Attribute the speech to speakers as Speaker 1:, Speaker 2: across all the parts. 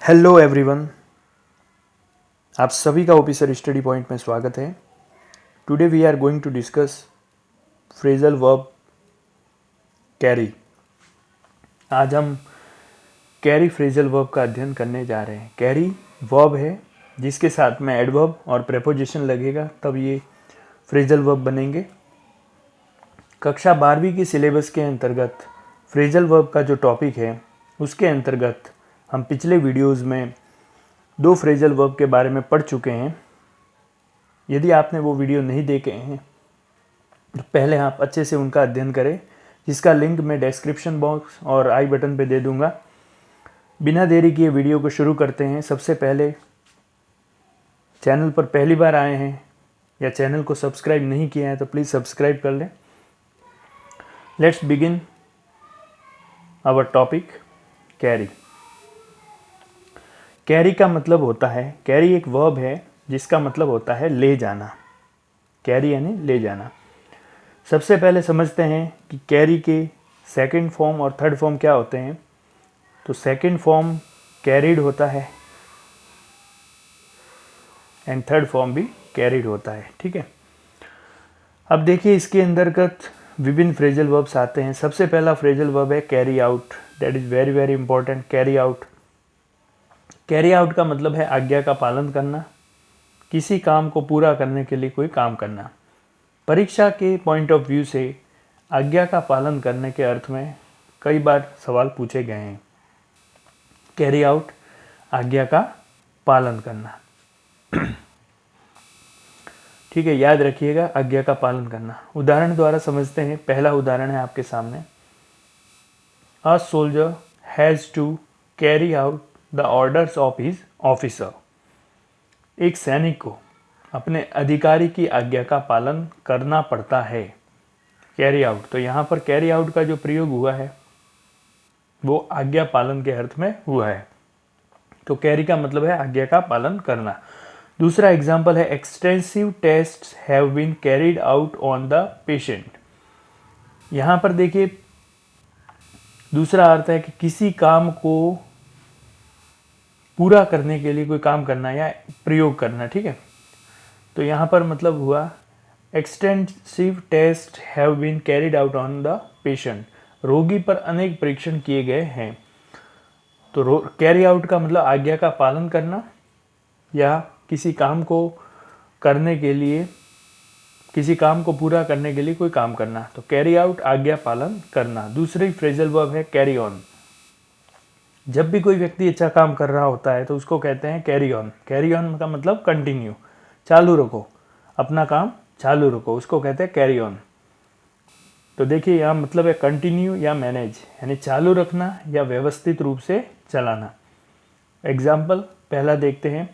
Speaker 1: Hello everyone, आप सभी का ऑफिसर स्टडी पॉइंट में स्वागत है। Today we are going to discuss phrasal verb carry. आज हम कैरी फ्रेजल वर्ब का अध्ययन करने जा रहे हैं। कैरी वर्ब है जिसके साथ में एडवर्ब और प्रेपोजिशन लगेगा, तब ये फ्रेजल वर्ब बनेंगे। कक्षा 12वीं के सिलेबस के अंतर्गत फ्रेजल वर्ब का जो टॉपिक है उसके अंतर्गत हम पिछले वीडियोज़ में 2 फ्रेजल वर्ब के बारे में पढ़ चुके हैं। यदि आपने वो वीडियो नहीं देखे हैं तो पहले आप अच्छे से उनका अध्ययन करें, जिसका लिंक मैं डिस्क्रिप्शन बॉक्स और आई बटन पे दे दूंगा। बिना देरी किए वीडियो को शुरू करते हैं। सबसे पहले चैनल पर पहली बार आए हैं या चैनल को सब्सक्राइब नहीं किया है तो प्लीज़ सब्सक्राइब कर लें। Let's begin our topic carry. Carry का मतलब होता है, कैरी एक वर्ब है जिसका मतलब होता है ले जाना। कैरी यानी ले जाना। सबसे पहले समझते हैं कि कैरी के सेकंड फॉर्म और थर्ड फॉर्म क्या होते हैं। तो सेकंड फॉर्म कैरिड होता है एंड थर्ड फॉर्म भी कैरिड होता है। ठीक है, अब देखिए इसके अंतर्गत विभिन्न फ्रेजल वर्ब्स आते हैं। सबसे पहला फ्रेजल वर्ब है carry out. That is very very important. Carry out, carry out का मतलब है आज्ञा का पालन करना, किसी काम को पूरा करने के लिए कोई काम करना। परीक्षा के पॉइंट ऑफ व्यू से आज्ञा का पालन करने के अर्थ में कई बार सवाल पूछे गए हैं। कैरी आउट, आज्ञा का पालन करना। ठीक है, याद रखिएगा, आज्ञा का पालन करना। उदाहरण द्वारा समझते हैं। पहला उदाहरण है आपके सामने। A soldier has to carry out the orders of his officer. एक सैनिक को अपने अधिकारी की आज्ञा का पालन करना पड़ता है। कैरी आउट, तो यहाँ पर कैरी आउट का जो प्रयोग हुआ है वो आज्ञा पालन के अर्थ में हुआ है। तो कैरी का मतलब है आज्ञा का पालन करना। दूसरा एग्जाम्पल है extensive tests have been carried out on the patient. यहाँ पर देखिए दूसरा अर्थ है कि किसी काम को पूरा करने के लिए कोई काम करना या प्रयोग करना। ठीक है, तो यहाँ पर मतलब हुआ extensive test have been carried out on the patient. रोगी पर अनेक परीक्षण किए गए हैं। तो कैरी आउट का मतलब आज्ञा का पालन करना या किसी काम को करने के लिए, किसी काम को पूरा करने के लिए कोई काम करना। तो कैरी आउट, आज्ञा पालन करना। दूसरी फ्रेजल वर्ब है कैरी ऑन। जब भी कोई व्यक्ति अच्छा काम कर रहा होता है तो उसको कहते हैं कैरी ऑन। कैरी ऑन का मतलब कंटिन्यू, चालू रखो, अपना काम चालू रखो, उसको कहते हैं कैरी ऑन। तो देखिए यहाँ मतलब है कंटिन्यू या मैनेज, यानी चालू रखना या व्यवस्थित रूप से चलाना। एग्जाम्पल पहला देखते हैं।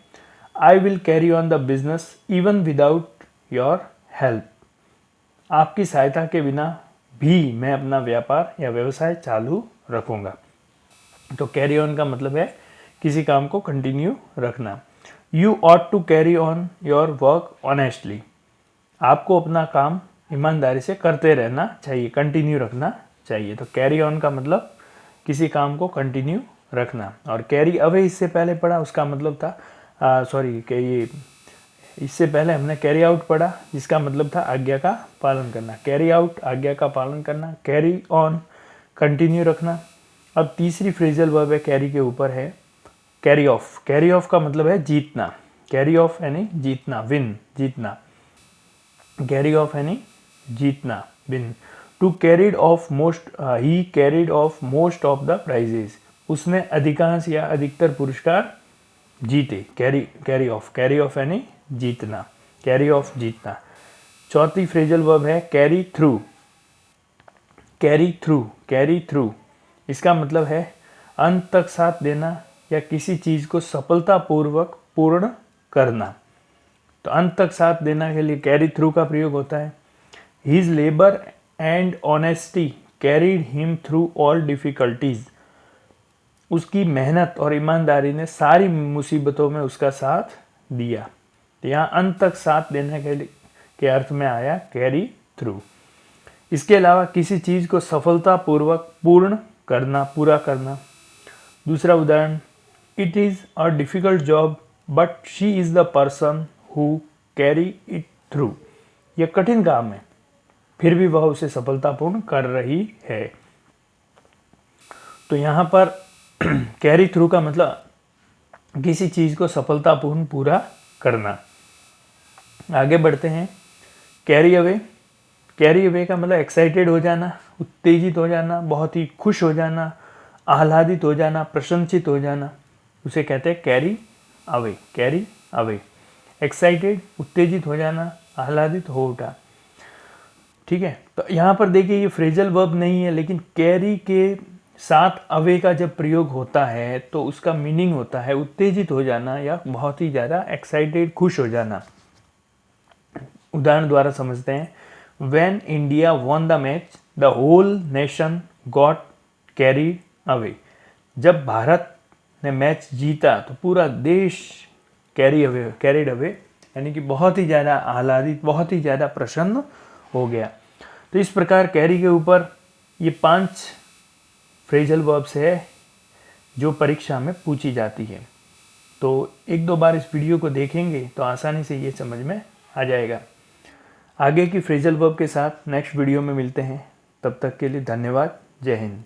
Speaker 1: I will carry on the business even without your help. आपकी सहायता के बिना भी मैं अपना व्यापार या व्यवसाय चालू रखूँगा। तो कैरी ऑन का मतलब है किसी काम को कंटिन्यू रखना। You ought to carry on your work honestly. आपको अपना काम ईमानदारी से करते रहना चाहिए, कंटिन्यू रखना चाहिए। तो कैरी ऑन का मतलब किसी काम को कंटिन्यू रखना। और कैरी अवे इससे पहले पढ़ा, उसका मतलब था कि ये इससे पहले हमने कैरी आउट पढ़ा जिसका मतलब था आज्ञा का पालन करना। कैरी आउट, आज्ञा का पालन करना। कैरी ऑन, कंटिन्यू रखना। अब तीसरी फ्रेजल वर्ब है कैरी के ऊपर है कैरी ऑफ। कैरी ऑफ का मतलब है जीतना। कैरी ऑफ यानी जीतना, विन, जीतना। कैरी ऑफ यानी जीतना, win. To carried off most, he carried off most of the prizes. उसने अधिकांश या अधिकतर पुरस्कार जीते। कैरी ऑफ यानी जीतना, कैरी ऑफ, जीतना। चौथी फ्रेजल वर्ब है carry through. Carry through, carry through, इसका मतलब है अंत तक साथ देना या किसी चीज़ को सफलतापूर्वक पूर्ण करना। तो अंत तक साथ देना के लिए कैरी थ्रू का प्रयोग होता है। His labour and honesty carried him through all difficulties. उसकी मेहनत और ईमानदारी ने सारी मुसीबतों में उसका साथ दिया। तो यहाँ अंत तक साथ देने के अर्थ में आया कैरी थ्रू। इसके अलावा किसी चीज़ को सफलतापूर्वक पूर्ण करना, पूरा करना। दूसरा उदाहरण, it is a difficult job but she is the person who carry it through. यह कठिन काम है, फिर भी वह उसे सफलतापूर्ण कर रही है। तो यहाँ पर कैरी थ्रू का मतलब किसी चीज़ को सफलतापूर्ण पूरा करना। आगे बढ़ते हैं। Carry away. कैरी अवे का मतलब एक्साइटेड हो जाना, उत्तेजित हो जाना, बहुत ही खुश हो जाना, आह्लादित हो जाना, प्रशंसित हो जाना, उसे कहते हैं carry away. Carry away, excited, उत्तेजित हो जाना, आह्लादित हो उठा। ठीक है, तो यहाँ पर देखिए ये फ्रेजल वर्ब नहीं है, लेकिन कैरी के साथ अवे का जब प्रयोग होता है तो उसका मीनिंग होता है उत्तेजित हो जाना या बहुत ही ज़्यादा एक्साइटेड, खुश हो जाना। उदाहरण द्वारा समझते हैं। When India won the match, the whole nation got carried away. जब भारत ने मैच जीता तो पूरा देश कैरिड अवे यानी कि बहुत ही ज़्यादा आह्लादित, बहुत ही ज़्यादा प्रसन्न हो गया। तो इस प्रकार कैरी के ऊपर ये 5 फ्रेजल वर्ब्स है जो परीक्षा में पूछी जाती है। तो 1-2 बार इस वीडियो को देखेंगे तो आसानी से ये समझ में आ जाएगा। आगे की फ्रेजल वर्ब के साथ नेक्स्ट वीडियो में मिलते हैं। तब तक के लिए धन्यवाद। जय हिंद।